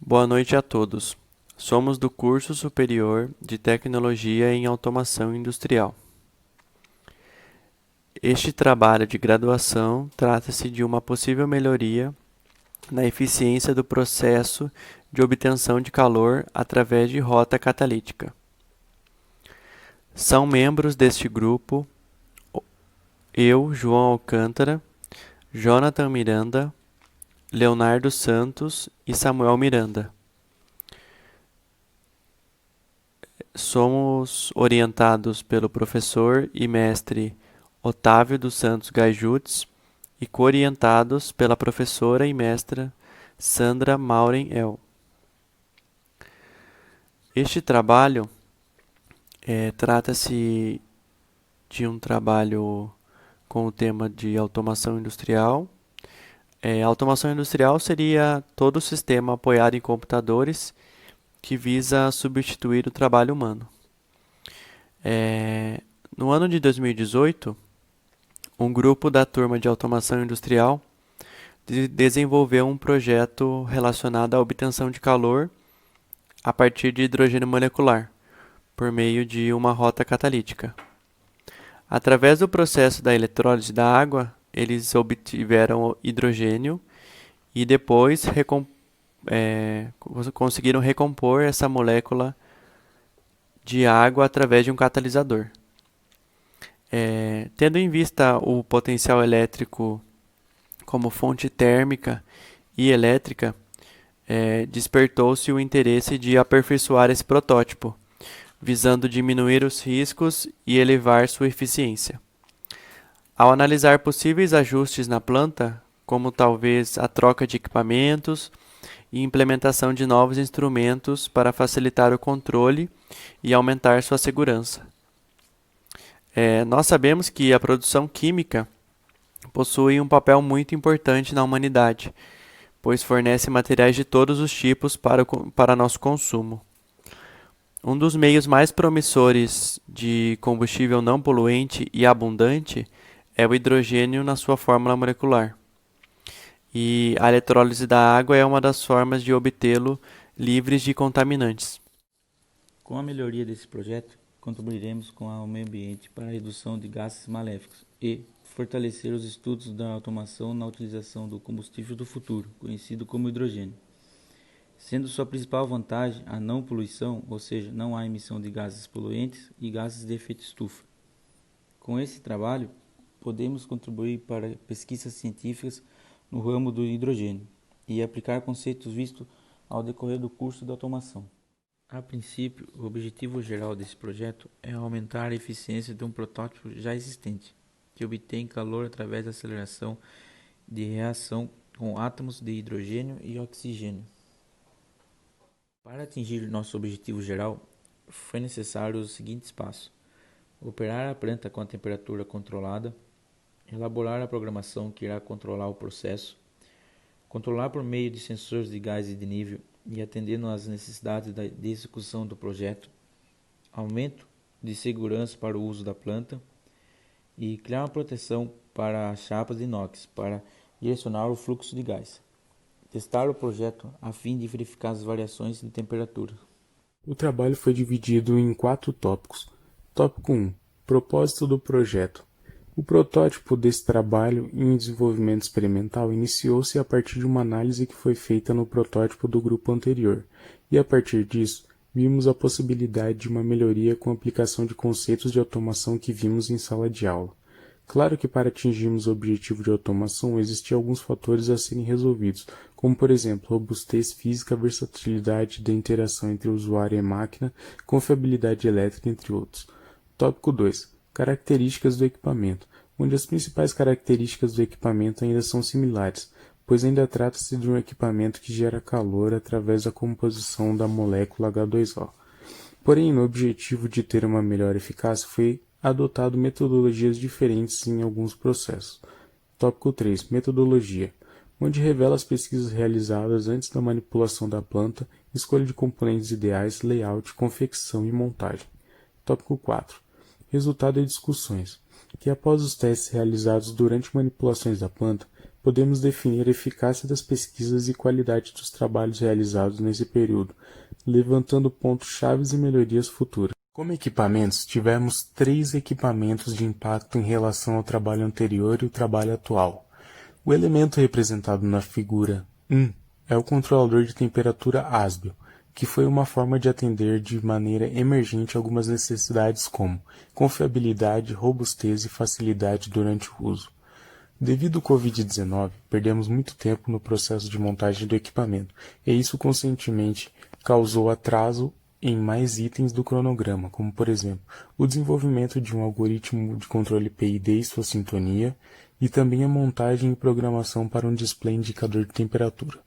Boa noite a todos. Somos do curso superior de Tecnologia em Automação Industrial. Este trabalho de graduação trata-se de uma possível melhoria na eficiência do processo de obtenção de calor através de rota catalítica. São membros deste grupo eu, João Alcântara, Jonathan Miranda, Leonardo Santos e Samuel Miranda. Somos orientados pelo professor e mestre Otávio dos Santos Gajutes e coorientados pela professora e mestra Sandra Mauren El. Este trabalho trata-se de um trabalho com o tema de automação industrial. Automação industrial seria todo o sistema apoiado em computadores que visa substituir o trabalho humano. No ano de 2018, um grupo da turma de automação industrial desenvolveu um projeto relacionado à obtenção de calor a partir de hidrogênio molecular, por meio de uma rota catalítica. Através do processo da eletrólise da água, eles obtiveram hidrogênio e depois conseguiram recompor essa molécula de água através de um catalisador. Tendo em vista o potencial elétrico como fonte térmica e elétrica, despertou-se o interesse de aperfeiçoar esse protótipo, visando diminuir os riscos e elevar sua eficiência. Ao analisar possíveis ajustes na planta, como talvez a troca de equipamentos e implementação de novos instrumentos para facilitar o controle e aumentar sua segurança. Nós sabemos que a produção química possui um papel muito importante na humanidade, pois fornece materiais de todos os tipos para nosso consumo. Um dos meios mais promissores de combustível não poluente e abundante é o hidrogênio na sua fórmula molecular. E a eletrólise da água é uma das formas de obtê-lo livres de contaminantes. Com a melhoria desse projeto, contribuiremos com o meio ambiente para a redução de gases maléficos e fortalecer os estudos da automação na utilização do combustível do futuro, conhecido como hidrogênio. Sendo sua principal vantagem a não poluição, ou seja, não há emissão de gases poluentes e gases de efeito estufa. Com esse trabalho, podemos contribuir para pesquisas científicas no ramo do hidrogênio e aplicar conceitos vistos ao decorrer do curso de automação. A princípio, o objetivo geral desse projeto é aumentar a eficiência de um protótipo já existente, que obtém calor através da aceleração de reação com átomos de hidrogênio e oxigênio. Para atingir nosso objetivo geral, foi necessário os seguintes passos: operar a planta com a temperatura controlada, elaborar a programação que irá controlar o processo, controlar por meio de sensores de gás e de nível e atendendo às necessidades de execução do projeto, aumento de segurança para o uso da planta e criar uma proteção para as chapas de inox para direcionar o fluxo de gás. Testar o projeto a fim de verificar as variações de temperatura. O trabalho foi dividido em 4 tópicos. Tópico 1. Propósito do projeto. O protótipo desse trabalho em desenvolvimento experimental iniciou-se a partir de uma análise que foi feita no protótipo do grupo anterior, e a partir disso, vimos a possibilidade de uma melhoria com a aplicação de conceitos de automação que vimos em sala de aula. Claro que para atingirmos o objetivo de automação existiam alguns fatores a serem resolvidos, como por exemplo, robustez física, versatilidade da interação entre usuário e máquina, confiabilidade elétrica, entre outros. Tópico 2. Características do equipamento, onde as principais características do equipamento ainda são similares, pois ainda trata-se de um equipamento que gera calor através da composição da molécula H2O. Porém, no objetivo de ter uma melhor eficácia, foi adotado metodologias diferentes em alguns processos. Tópico 3. Metodologia, onde revela as pesquisas realizadas antes da manipulação da planta, escolha de componentes ideais, layout, confecção e montagem. Tópico 4. Resultado e discussões, que após os testes realizados durante manipulações da planta, podemos definir a eficácia das pesquisas e qualidade dos trabalhos realizados nesse período, levantando pontos-chave e melhorias futuras. Como equipamentos, tivemos 3 equipamentos de impacto em relação ao trabalho anterior e o trabalho atual. O elemento representado na figura 1 é o controlador de temperatura ASBEL, que foi uma forma de atender de maneira emergente algumas necessidades como confiabilidade, robustez e facilidade durante o uso. Devido ao Covid-19, perdemos muito tempo no processo de montagem do equipamento, e isso consequentemente causou atraso em mais itens do cronograma, como por exemplo, o desenvolvimento de um algoritmo de controle PID e sua sintonia, e também a montagem e programação para um display indicador de temperatura.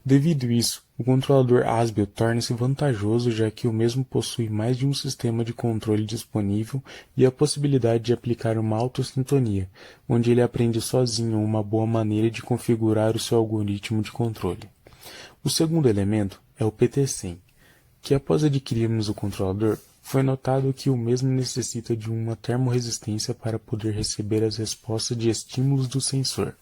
Devido a isso, o controlador ASBEL torna-se vantajoso, já que o mesmo possui mais de um sistema de controle disponível e a possibilidade de aplicar uma autossintonia, onde ele aprende sozinho uma boa maneira de configurar o seu algoritmo de controle. O segundo elemento é o PT100, que após adquirirmos o controlador, foi notado que o mesmo necessita de uma termorresistência para poder receber as respostas de estímulos do sensor.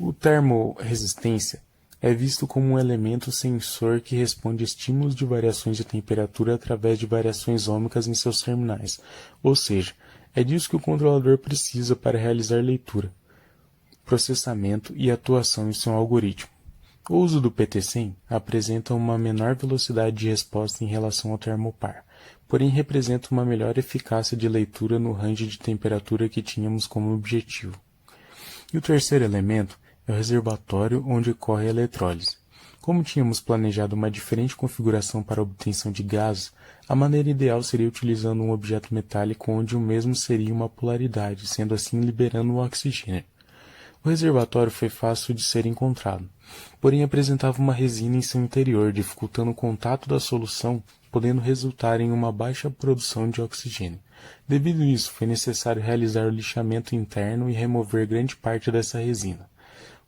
O termorresistência é visto como um elemento sensor que responde a estímulos de variações de temperatura através de variações ômicas em seus terminais, ou seja, é disso que o controlador precisa para realizar leitura, processamento e atuação em seu algoritmo. O uso do PT100 apresenta uma menor velocidade de resposta em relação ao termopar, porém representa uma melhor eficácia de leitura no range de temperatura que tínhamos como objetivo. E o terceiro elemento é o reservatório onde ocorre a eletrólise. Como tínhamos planejado uma diferente configuração para a obtenção de gases, a maneira ideal seria utilizando um objeto metálico onde o mesmo seria uma polaridade, sendo assim liberando o oxigênio. O reservatório foi fácil de ser encontrado, porém apresentava uma resina em seu interior, dificultando o contato da solução, podendo resultar em uma baixa produção de oxigênio. Devido a isso, foi necessário realizar o lixamento interno e remover grande parte dessa resina.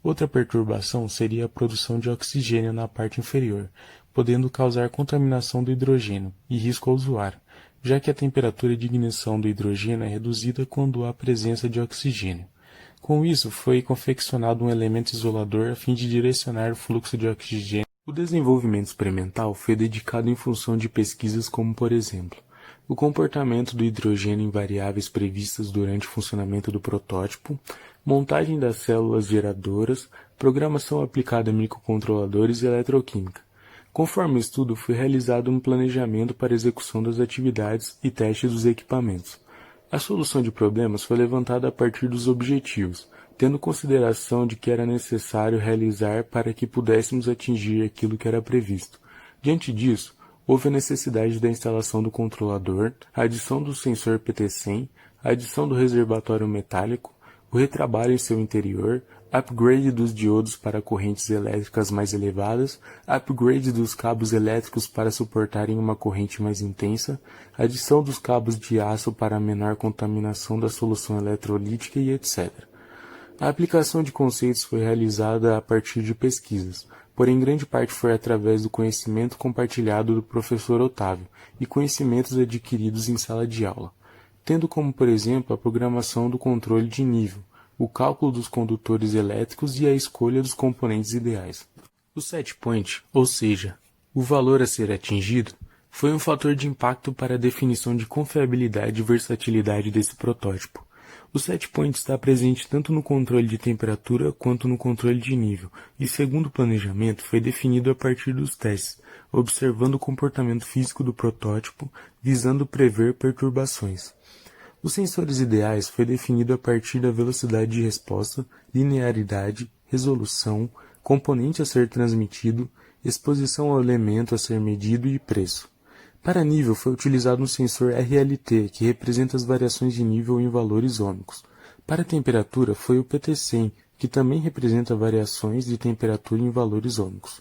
Outra perturbação seria a produção de oxigênio na parte inferior, podendo causar contaminação do hidrogênio e risco ao usuário, já que a temperatura de ignição do hidrogênio é reduzida quando há presença de oxigênio. Com isso, foi confeccionado um elemento isolador a fim de direcionar o fluxo de oxigênio. O desenvolvimento experimental foi dedicado em função de pesquisas como, por exemplo, o comportamento do hidrogênio em variáveis previstas durante o funcionamento do protótipo, montagem das células geradoras, programação aplicada a microcontroladores e eletroquímica. Conforme o estudo, foi realizado um planejamento para a execução das atividades e testes dos equipamentos. A solução de problemas foi levantada a partir dos objetivos, tendo consideração de que era necessário realizar para que pudéssemos atingir aquilo que era previsto. Diante disso, houve a necessidade da instalação do controlador, a adição do sensor PT100, a adição do reservatório metálico, o retrabalho em seu interior, upgrade dos diodos para correntes elétricas mais elevadas, upgrade dos cabos elétricos para suportarem uma corrente mais intensa, adição dos cabos de aço para menor contaminação da solução eletrolítica e etc. A aplicação de conceitos foi realizada a partir de pesquisas, porém grande parte foi através do conhecimento compartilhado do professor Otávio e conhecimentos adquiridos em sala de aula, tendo como, por exemplo, a programação do controle de nível, o cálculo dos condutores elétricos e a escolha dos componentes ideais. O set point, ou seja, o valor a ser atingido, foi um fator de impacto para a definição de confiabilidade e versatilidade desse protótipo. O set point está presente tanto no controle de temperatura quanto no controle de nível, e segundo o planejamento foi definido a partir dos testes, observando o comportamento físico do protótipo, visando prever perturbações. Os sensores ideais foi definido a partir da velocidade de resposta, linearidade, resolução, componente a ser transmitido, exposição ao elemento a ser medido e preço. Para nível foi utilizado um sensor RLT, que representa as variações de nível em valores ômicos. Para temperatura foi o PT100, que também representa variações de temperatura em valores ômicos.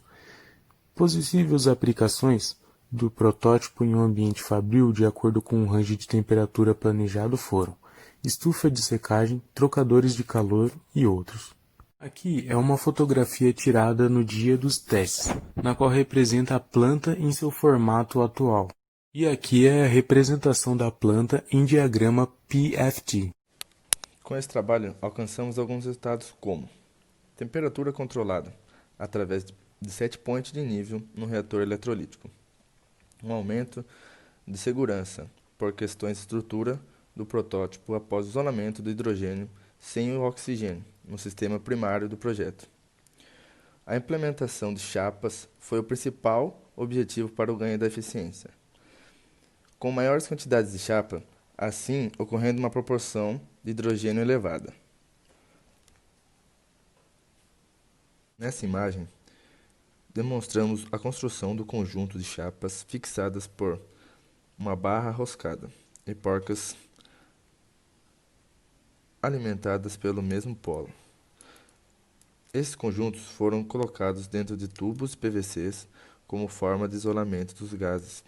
Possíveis aplicações do protótipo em um ambiente fabril de acordo com um range de temperatura planejado foram estufa de secagem, trocadores de calor e outros. Aqui é uma fotografia tirada no dia dos testes, na qual representa a planta em seu formato atual. E aqui é a representação da planta em diagrama PFT. Com esse trabalho, alcançamos alguns resultados como Temperatura controlada, através de set point de nível no reator eletrolítico. Um aumento de segurança, por questões de estrutura do protótipo após o isolamento do hidrogênio sem o oxigênio no sistema primário do projeto. A implementação de chapas foi o principal objetivo para o ganho da eficiência. Com maiores quantidades de chapa, assim ocorrendo uma proporção de hidrogênio elevada. Nessa imagem, demonstramos a construção do conjunto de chapas fixadas por uma barra roscada e porcas alimentadas pelo mesmo polo. Esses conjuntos foram colocados dentro de tubos PVCs como forma de isolamento dos gases.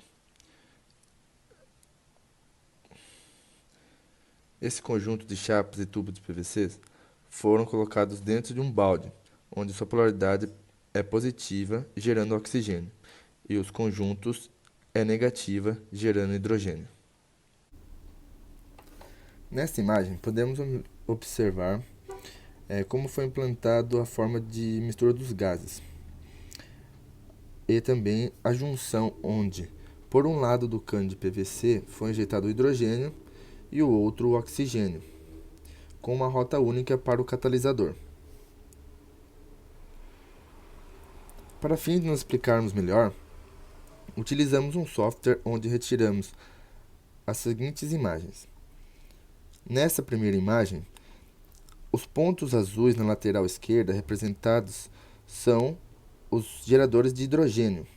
Esse conjunto de chapas e tubos de PVCs foram colocados dentro de um balde, onde sua polaridade é positiva, gerando oxigênio, e os conjuntos é negativa, gerando hidrogênio. Nesta imagem, podemos observar como foi implantado a forma de mistura dos gases, e também a junção onde, por um lado do cano de PVC, foi injetado o hidrogênio e o outro o oxigênio, com uma rota única para o catalisador. Para fim de nos explicarmos melhor, utilizamos um software onde retiramos as seguintes imagens. Nessa primeira imagem, os pontos azuis na lateral esquerda representados são os geradores de hidrogênio,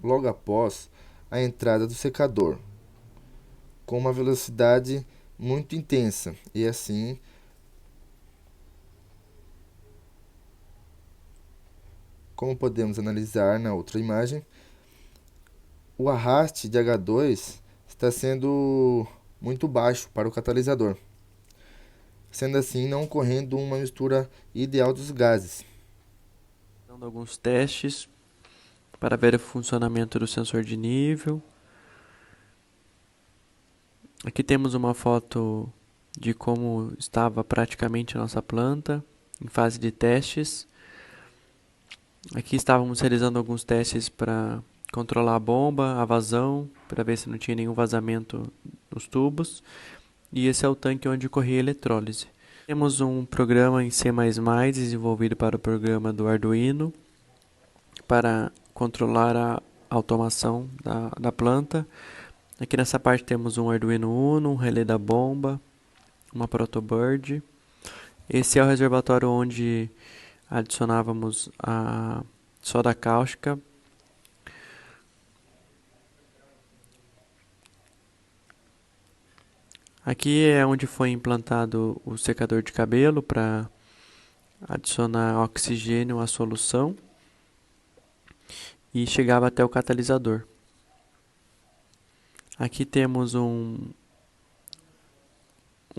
logo após a entrada do secador, com uma velocidade muito intensa, e assim como podemos analisar na outra imagem, o arraste de H2 está sendo muito baixo para o catalisador, sendo assim não ocorrendo uma mistura ideal dos gases. Dando alguns testes para ver o funcionamento do sensor de nível. Aqui temos uma foto de como estava praticamente a nossa planta em fase de testes. Aqui estávamos realizando alguns testes para controlar a bomba, a vazão, para ver se não tinha nenhum vazamento nos tubos. E esse é o tanque onde ocorria a eletrólise. Temos um programa em C++ desenvolvido para o programa do Arduino para controlar a automação da planta. Aqui nessa parte temos um Arduino Uno, um relé da bomba, uma protobird. Esse é o reservatório onde adicionávamos a soda cáustica. Aqui é onde foi implantado o secador de cabelo para adicionar oxigênio à solução e chegava até o catalisador. Aqui temos um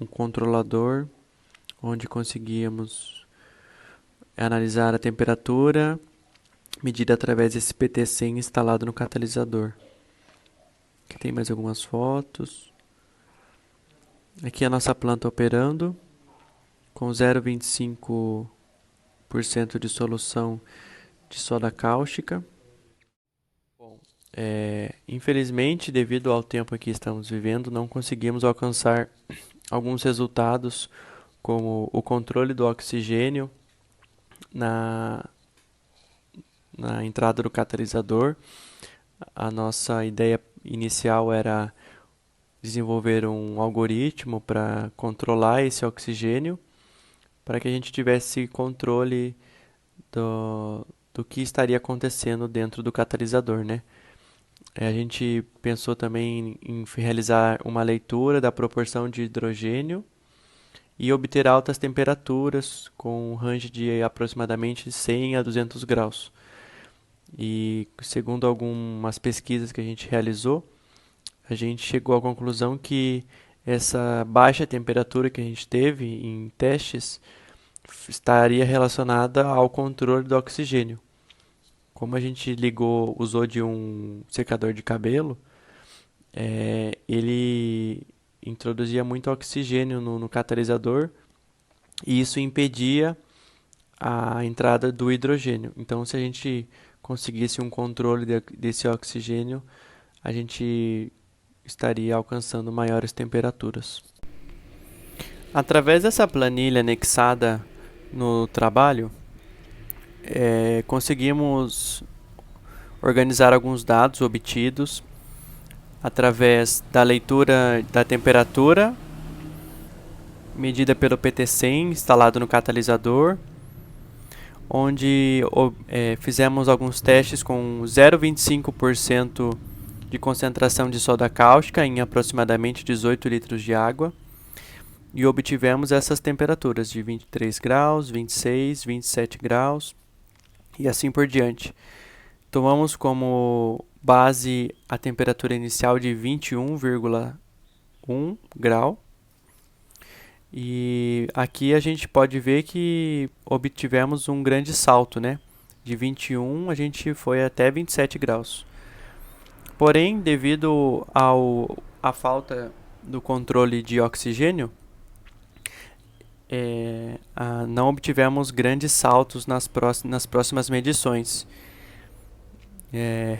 controlador onde conseguíamos analisar a temperatura medida através desse PT100 instalado no catalisador. Aqui tem mais algumas fotos. Aqui a nossa planta operando com 0,25% de solução de soda cáustica. Infelizmente, devido ao tempo que estamos vivendo, não conseguimos alcançar alguns resultados, como o controle do oxigênio na entrada do catalisador. A nossa ideia inicial era desenvolver um algoritmo para controlar esse oxigênio, para que a gente tivesse controle do que estaria acontecendo dentro do catalisador, né? A gente pensou também em realizar uma leitura da proporção de hidrogênio e obter altas temperaturas com um range de aproximadamente 100 a 200 graus. E segundo algumas pesquisas que a gente realizou, a gente chegou à conclusão que essa baixa temperatura que a gente teve em testes estaria relacionada ao controle do oxigênio. Como a gente usou de um secador de cabelo, ele introduzia muito oxigênio no catalisador e isso impedia a entrada do hidrogênio. Então, se a gente conseguisse um controle desse oxigênio, a gente estaria alcançando maiores temperaturas. Através dessa planilha anexada no trabalho, conseguimos organizar alguns dados obtidos através da leitura da temperatura medida pelo PT100 instalado no catalisador, onde fizemos alguns testes com 0,25% de concentração de soda cáustica em aproximadamente 18 litros de água e obtivemos essas temperaturas de 23 graus, 26, 27 graus e assim por diante. Tomamos como base a temperatura inicial de 21,1 grau. E aqui a gente pode ver que obtivemos um grande salto, né? De 21 a gente foi até 27 graus. Porém, devido à falta do controle de oxigênio, não obtivemos grandes saltos nas próximas medições.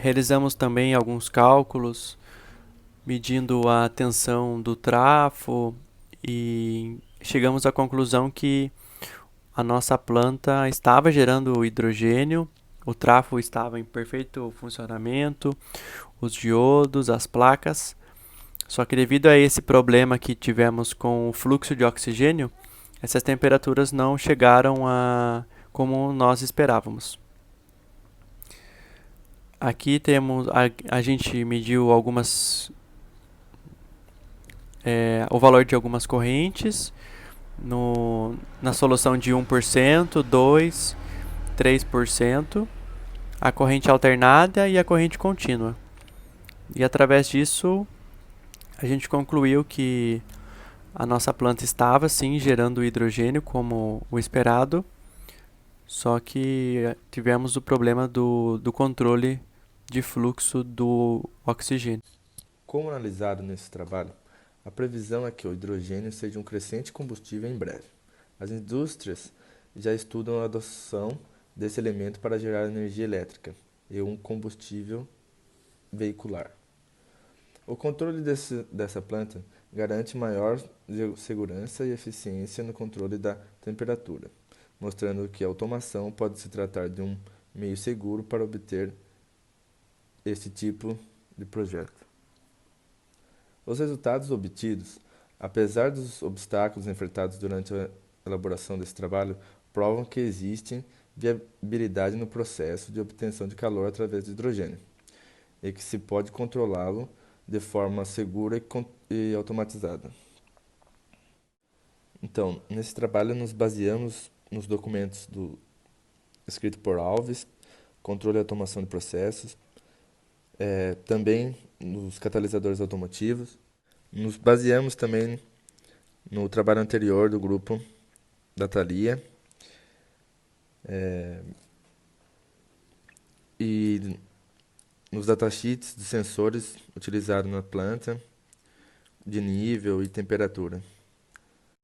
Realizamos também alguns cálculos, medindo a tensão do trafo e chegamos à conclusão que a nossa planta estava gerando hidrogênio, o trafo estava em perfeito funcionamento, os diodos, as placas, só que devido a esse problema que tivemos com o fluxo de oxigênio, essas temperaturas não chegaram a como nós esperávamos. Aqui temos a gente mediu o valor de algumas correntes na solução de 1%, 2%, 3%, a corrente alternada e a corrente contínua. E através disso, a gente concluiu que a nossa planta estava sim gerando hidrogênio como o esperado, só que tivemos o problema do controle de fluxo do oxigênio. Como analisado nesse trabalho, a previsão é que o hidrogênio seja um crescente combustível em breve. As indústrias já estudam a adoção desse elemento para gerar energia elétrica e um combustível veicular. O controle dessa planta garante maior segurança e eficiência no controle da temperatura, mostrando que a automação pode se tratar de um meio seguro para obter esse tipo de projeto. Os resultados obtidos, apesar dos obstáculos enfrentados durante a elaboração desse trabalho, provam que existe viabilidade no processo de obtenção de calor através do hidrogênio e que se pode controlá-lo de forma segura e automatizada. Então, nesse trabalho nos baseamos nos documentos escrito por Alves, controle e automação de processos, também nos catalisadores automotivos. Nos baseamos também no trabalho anterior do grupo da Thalia e nos datasheets de sensores utilizados na planta, de nível e temperatura.